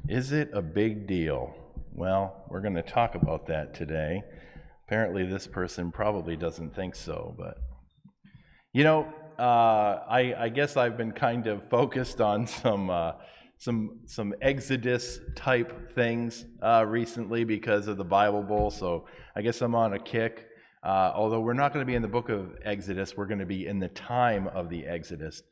Is it a big deal? Well, we're going to talk about that today. Apparently, this person probably doesn't think so, but I guess I've been kind of focused on some Exodus type things recently because of the Bible Bowl. So I guess I'm on a kick. Although we're not going to be in the book of Exodus, we're going to be in the time of the Exodus.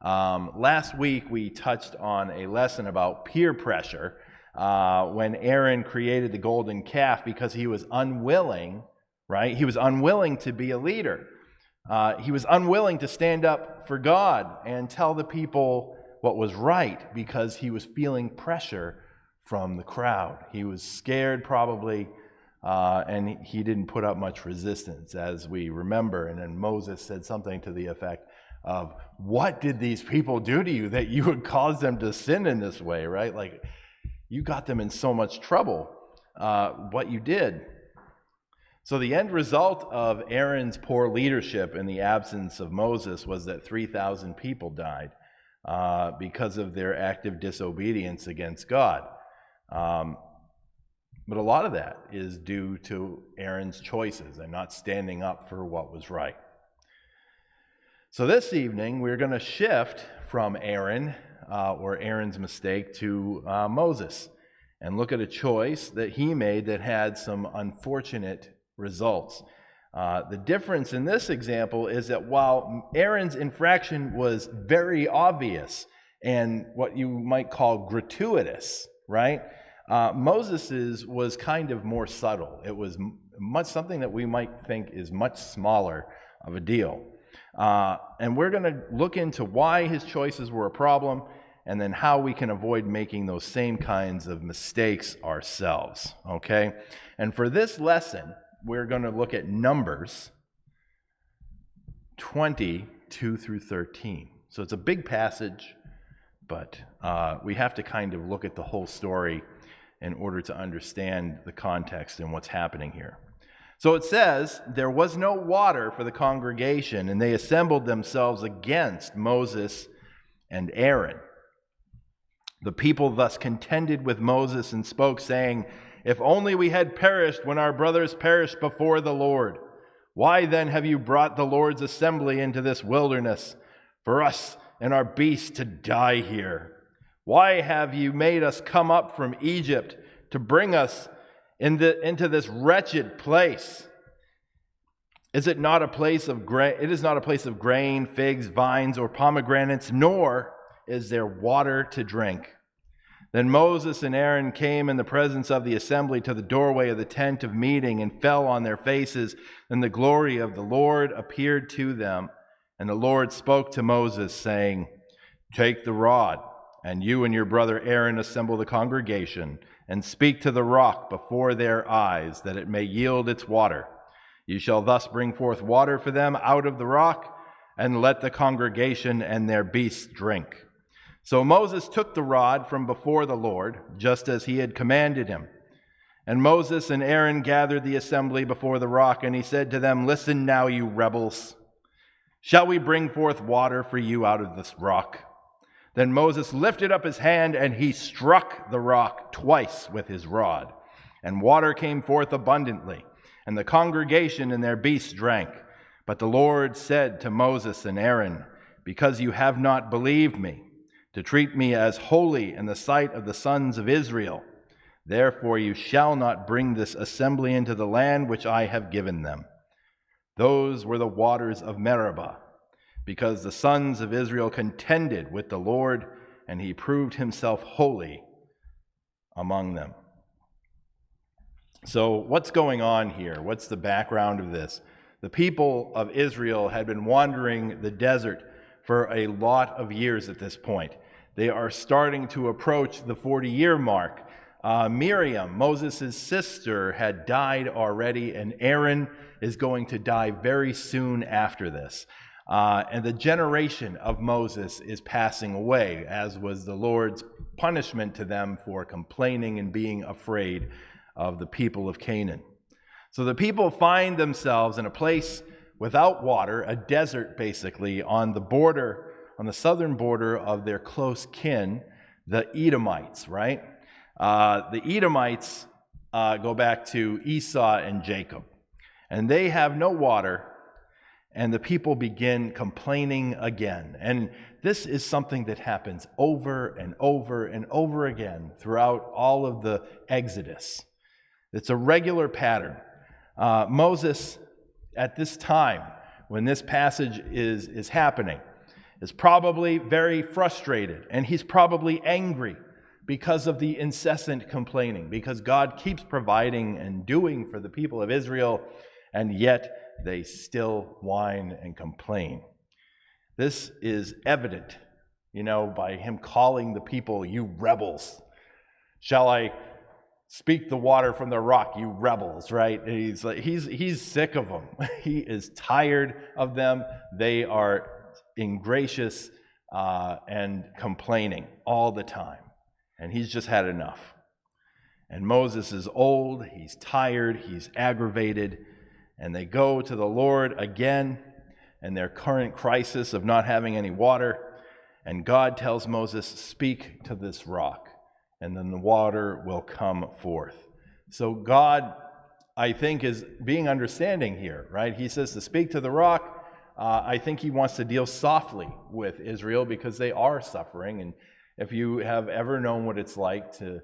Last week we touched on a lesson about peer pressure when Aaron created the golden calf because he was unwilling, right? He was unwilling to be a leader. He was unwilling to stand up for God and tell the people what was right because he was feeling pressure from the crowd. He was scared probably, and he didn't put up much resistance, as we remember. And then Moses said something to the effect of, "What did these people do to you that you would cause them to sin in this way?" Right? Like, you got them in so much trouble, what you did. So the end result of Aaron's poor leadership in the absence of Moses was that 3,000 people died because of their active disobedience against God. But a lot of that is due to Aaron's choices and not standing up for what was right. So this evening, we're going to shift from Aaron, or Aaron's mistake, to Moses, and look at a choice that he made that had some unfortunate results. The difference in this example is that while Aaron's infraction was very obvious and what you might call gratuitous, right? Moses's was kind of more subtle. It was something that we might think is much smaller of a deal. And we're going to look into why his choices were a problem and then how we can avoid making those same kinds of mistakes ourselves, okay? And for this lesson, we're going to look at Numbers 22 through 13. So it's a big passage, but we have to kind of look at the whole story in order to understand the context and what's happening here. So it says, "There was no water for the congregation, and they assembled themselves against Moses and Aaron. The people thus contended with Moses and spoke, saying, 'If only we had perished when our brothers perished before the Lord. Why then have you brought the Lord's assembly into this wilderness for us and our beasts to die here? Why have you made us come up from Egypt to bring us into this wretched place? Is it not a place of grain? It is not a place of grain, figs, vines, or pomegranates, nor is there water to drink.' Then Moses and Aaron came in the presence of the assembly to the doorway of the tent of meeting and fell on their faces. Then the glory of the Lord appeared to them. And the Lord spoke to Moses, saying, 'Take the rod, and you and your brother Aaron assemble the congregation, and speak to the rock before their eyes, that it may yield its water. You shall thus bring forth water for them out of the rock, and let the congregation and their beasts drink.' So Moses took the rod from before the Lord, just as he had commanded him. And Moses and Aaron gathered the assembly before the rock, and he said to them, 'Listen now, you rebels. Shall we bring forth water for you out of this rock?' Then Moses lifted up his hand, and he struck the rock twice with his rod. And water came forth abundantly, and the congregation and their beasts drank. But the Lord said to Moses and Aaron, 'Because you have not believed me, to treat me as holy in the sight of the sons of Israel, therefore you shall not bring this assembly into the land which I have given them.' Those were the waters of Meribah, because the sons of Israel contended with the Lord, and he proved himself holy among them." So what's going on here? What's the background of this? The people of Israel had been wandering the desert for a lot of years at this point. They are starting to approach the 40-year mark. Miriam, Moses' sister, had died already, and Aaron is going to die very soon after this. And the generation of Moses is passing away, as was the Lord's punishment to them for complaining and being afraid of the people of Canaan. So the people find themselves in a place without water, a desert basically, on the southern border of their close kin, the Edomites, right? The Edomites go back to Esau and Jacob, and they have no water, and the people begin complaining again. And this is something that happens over and over and over again throughout all of the Exodus. It's a regular pattern. Moses, at this time, when this passage is happening, is probably very frustrated, and he's probably angry because of the incessant complaining, because God keeps providing and doing for the people of Israel, and yet they still whine and complain. This is evident, by him calling the people, "You rebels. Shall I speak the water from the rock, you rebels," right? He's sick of them. He is tired of them. They are ingracious and complaining all the time. And he's just had enough. And Moses is old, he's tired, he's aggravated, and they go to the Lord again in their current crisis of not having any water. And God tells Moses, "Speak to this rock, and then the water will come forth." So God, I think, is being understanding here, right? He says to speak to the rock. I think he wants to deal softly with Israel because they are suffering. And if you have ever known what it's like to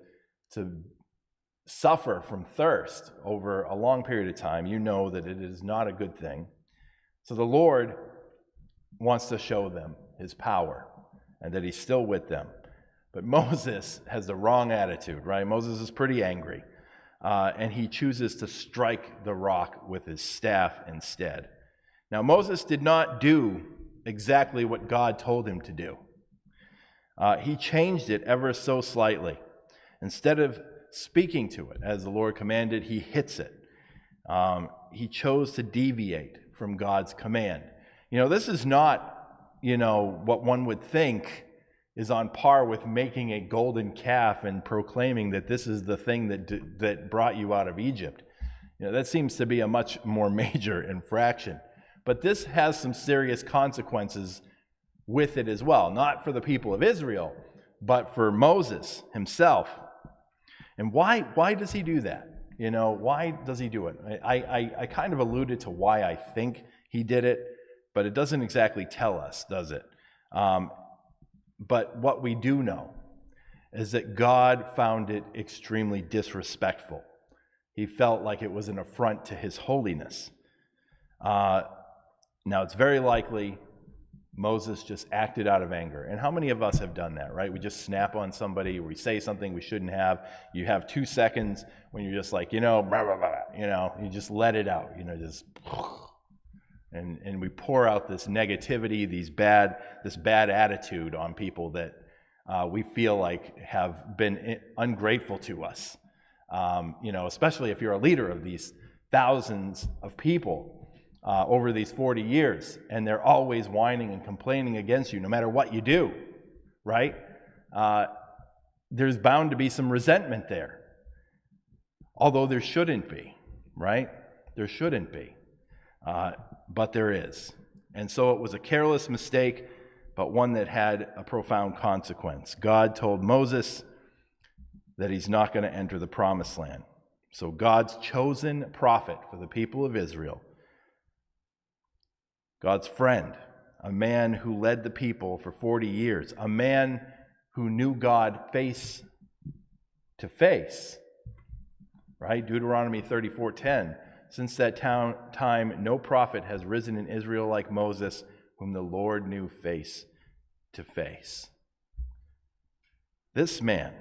suffer from thirst over a long period of time, you know that it is not a good thing. So the Lord wants to show them his power and that he's still with them. But Moses has the wrong attitude, right? Moses is pretty angry, and he chooses to strike the rock with his staff instead. Now, Moses did not do exactly what God told him to do. He changed it ever so slightly. Instead of speaking to it as the Lord commanded, he hits it. He chose to deviate from God's command. This is not, what one would think is on par with making a golden calf and proclaiming that this is the thing that brought you out of Egypt. That seems to be a much more major infraction. But this has some serious consequences with it as well, not for the people of Israel, but for Moses himself. And why does he do that? Why does he do it? I kind of alluded to why I think he did it, but it doesn't exactly tell us, does it? But what we do know is that God found it extremely disrespectful. He felt like it was an affront to his holiness. Now, it's very likely Moses just acted out of anger. And how many of us have done that, right? We just snap on somebody, or we say something we shouldn't have. You have 2 seconds when you're just like, blah, blah, blah, you just let it out, just, and we pour out this negativity, this bad attitude on people that we feel like have been ungrateful to us. Especially if you're a leader of these thousands of people over these 40 years, and they're always whining and complaining against you no matter what you do, right? There's bound to be some resentment there. Although there shouldn't be, right? There shouldn't be. But there is. And so it was a careless mistake, but one that had a profound consequence. God told Moses that he's not going to enter the promised land. So God's chosen prophet for the people of Israel, God's friend, a man who led the people for 40 years, a man who knew God face to face, right? Deuteronomy 34:10, "Since that time, no prophet has risen in Israel like Moses, whom the Lord knew face to face." This man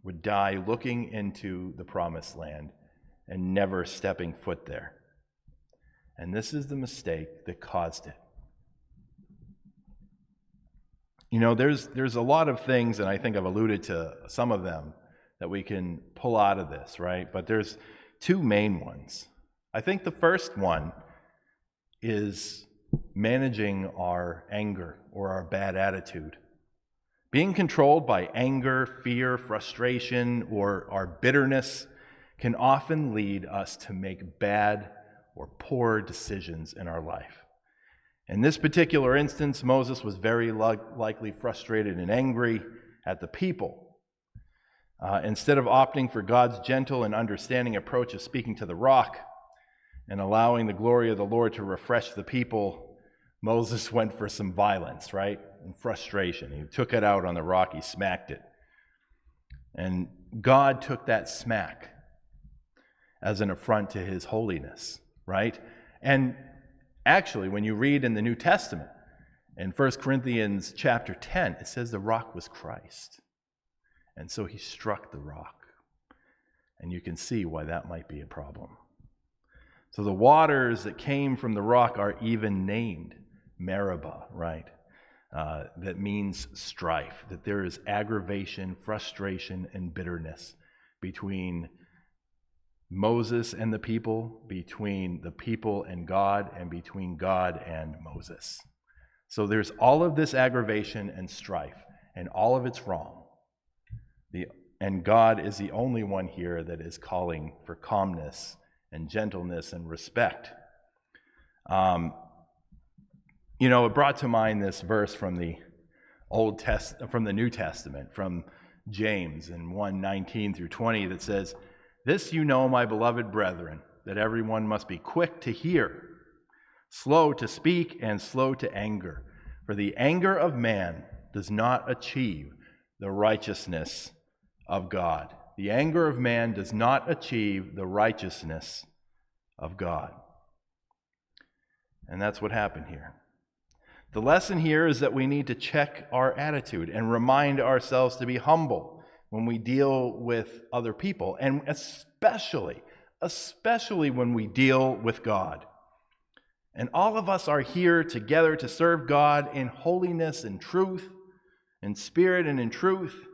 would die looking into the promised land and never stepping foot there. And this is the mistake that caused it. There's a lot of things, and I think I've alluded to some of them, that we can pull out of this, right? But there's 2 main ones. I think the first one is managing our anger or our bad attitude. Being controlled by anger, fear, frustration, or our bitterness can often lead us to make bad or poor decisions in our life. In this particular instance, Moses was very likely frustrated and angry at the people. Instead of opting for God's gentle and understanding approach of speaking to the rock and allowing the glory of the Lord to refresh the people, Moses went for some violence, right? And frustration. He took it out on the rock. He smacked it. And God took that smack as an affront to his holiness, right? And actually, when you read in the New Testament, in 1 Corinthians chapter 10, it says the rock was Christ. And so he struck the rock. And you can see why that might be a problem. So the waters that came from the rock are even named Meribah, right? That means strife, that there is aggravation, frustration, and bitterness between Moses and the people, between the people and God, and between God and Moses. So there's all of this aggravation and strife, and all of it's wrong. And God is the only one here that is calling for calmness and gentleness and respect. It brought to mind this verse from the New Testament, from James in 1:19 through 20, that says, "This you know, my beloved brethren, that everyone must be quick to hear, slow to speak, and slow to anger. For the anger of man does not achieve the righteousness of God." The anger of man does not achieve the righteousness of God. And that's what happened here. The lesson here is that we need to check our attitude and remind ourselves to be humble when we deal with other people, and especially when we deal with God. And all of us are here together to serve God in holiness and truth, in spirit and in truth,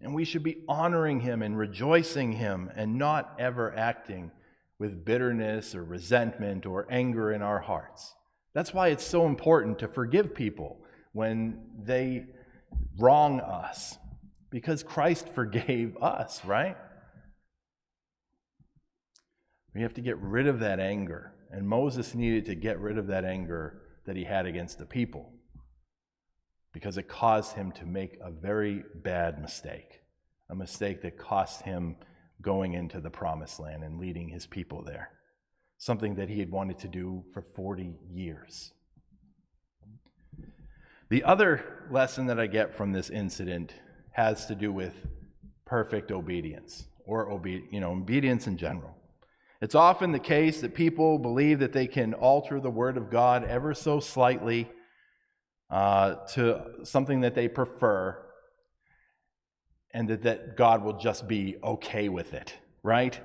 and we should be honoring him and rejoicing him and not ever acting with bitterness or resentment or anger in our hearts. That's why it's so important to forgive people when they wrong us, because Christ forgave us, right? We have to get rid of that anger, and Moses needed to get rid of that anger that he had against the people, because it caused him to make a very bad mistake, a mistake that cost him going into the promised land and leading his people there, something that he had wanted to do for 40 years. The other lesson that I get from this incident has to do with perfect obedience, or obedience in general. It's often the case that people believe that they can alter the word of God ever so slightly to something that they prefer, and that God will just be okay with it, right?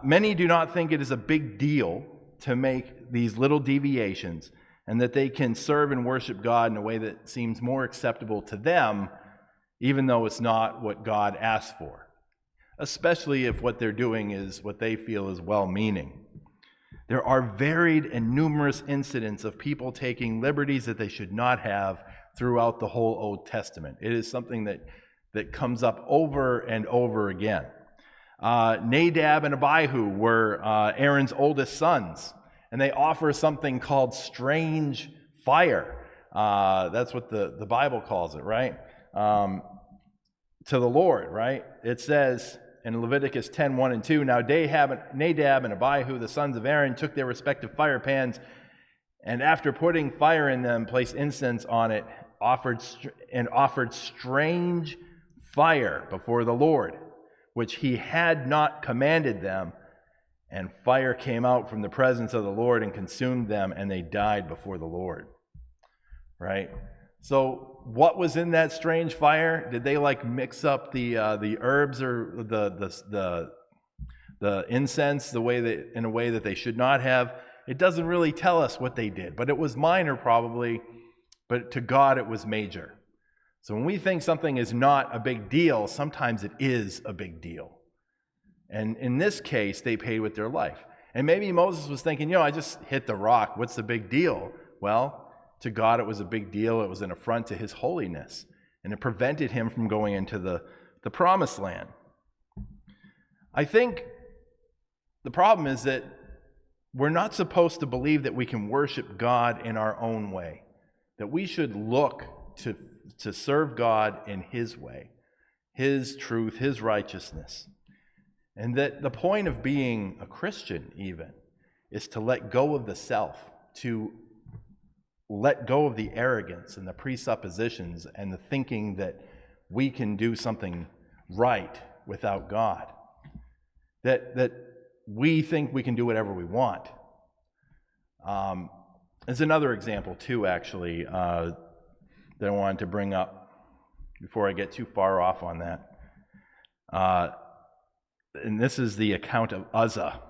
Many do not think it is a big deal to make these little deviations, and that they can serve and worship God in a way that seems more acceptable to them, even though it's not what God asked for, especially if what they're doing is what they feel is well-meaning. There are varied and numerous incidents of people taking liberties that they should not have throughout the whole Old Testament. It is something that comes up over and over again. Nadab and Abihu were Aaron's oldest sons, and they offer something called strange fire. That's what the Bible calls it, right? To the Lord, right? It says in Leviticus 10:1 and 2, "Now Nadab and Abihu, the sons of Aaron, took their respective fire pans, and after putting fire in them, placed incense on it, offered strange fire before the Lord, which he had not commanded them. And fire came out from the presence of the Lord and consumed them, and they died before the Lord." Right? So what was in that strange fire? Did they mix up the herbs or the incense in a way that they should not have? It doesn't really tell us what they did, but it was minor probably, but to God it was major. So when we think something is not a big deal, sometimes it is a big deal. And in this case, they paid with their life. And maybe Moses was thinking, I just hit the rock. What's the big deal? Well, to God it was a big deal. It was an affront to his holiness. And it prevented him from going into the promised land. I think the problem is that we're not supposed to believe that we can worship God in our own way. That we should look to serve God in his way, his truth, his righteousness. And that the point of being a Christian even is to let go of the self, to let go of the arrogance and the presuppositions and the thinking that we can do something right without God. That we think we can do whatever we want. There's another example too, actually, that I wanted to bring up before I get too far off on that. And this is the account of Uzzah,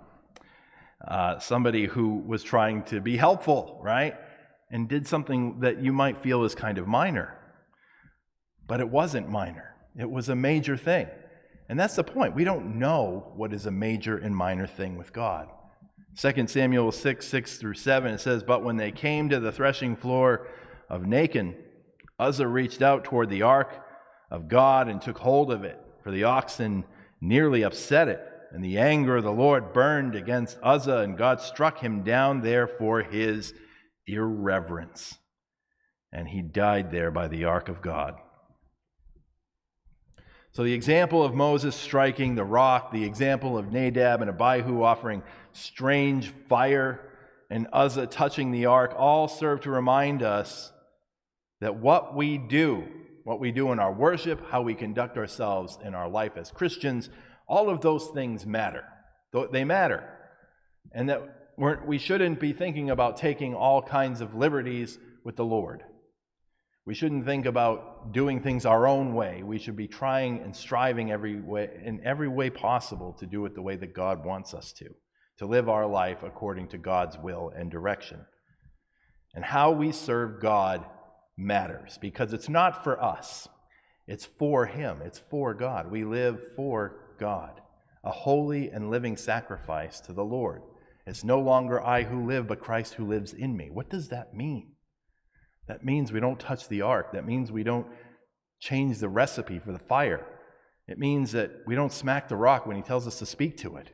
somebody who was trying to be helpful, right? And did something that you might feel is kind of minor. But it wasn't minor. It was a major thing. And that's the point. We don't know what is a major and minor thing with God. 2 Samuel 6:6-7, it says, "But when they came to the threshing floor of Nacon, Uzzah reached out toward the ark of God and took hold of it, for the oxen nearly upset it. And the anger of the Lord burned against Uzzah, and God struck him down there for his irreverence. And he died there by the ark of God." So the example of Moses striking the rock, the example of Nadab and Abihu offering strange fire, and Uzzah touching the ark, all serve to remind us that what we do in our worship, how we conduct ourselves in our life as Christians, all of those things matter. They matter. And that we shouldn't be thinking about taking all kinds of liberties with the Lord. We shouldn't think about doing things our own way. We should be trying and striving in every way possible to do it the way that God wants us to live our life according to God's will and direction. And how we serve God matters, because it's not for us. It's for Him. It's for God. We live for God, a holy and living sacrifice to the Lord. It's no longer I who live, but Christ who lives in me. What does that mean? That means we don't touch the ark. That means we don't change the recipe for the fire. It means that we don't smack the rock when He tells us to speak to it.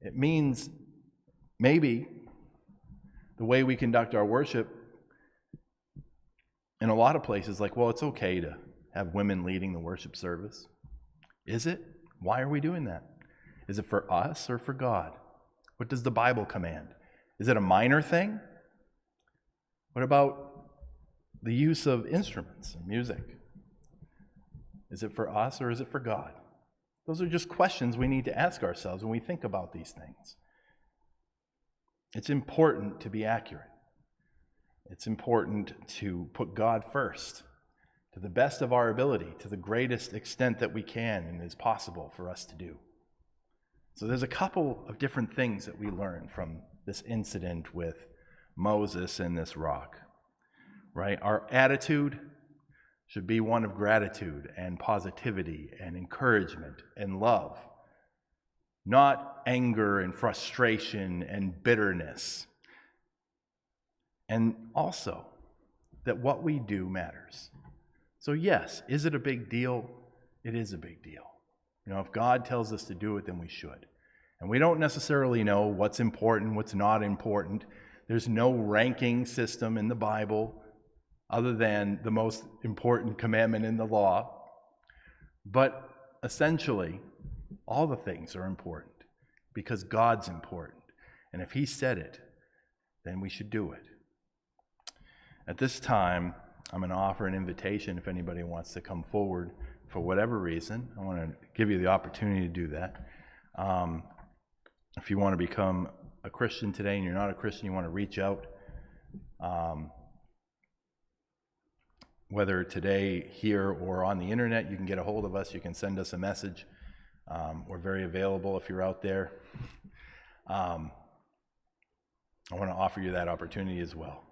It means maybe the way we conduct our worship in a lot of places, like, well, it's okay to have women leading the worship service. Is it? Why are we doing that? Is it for us or for God? What does the Bible command? Is it a minor thing? What about the use of instruments and music? Is it for us or is it for God? Those are just questions we need to ask ourselves when we think about these things. It's important to be accurate. It's important to put God first, to the best of our ability, to the greatest extent that we can and is possible for us to do. So there's a couple of different things that we learn from this incident with Moses and this rock, right? Our attitude should be one of gratitude and positivity and encouragement and love, not anger and frustration and bitterness. And also that what we do matters. So yes, is it a big deal? It is a big deal. If God tells us to do it, then we should. And we don't necessarily know what's important, what's not important. There's no ranking system in the Bible other than the most important commandment in the law. But essentially, all the things are important because God's important. And if He said it, then we should do it. At this time, I'm going to offer an invitation if anybody wants to come forward for whatever reason. I want to give you the opportunity to do that. If you want to become a Christian today and you're not a Christian, you want to reach out. Whether today, here, or on the internet, you can get a hold of us. You can send us a message. We're very available if you're out there. I want to offer you that opportunity as well.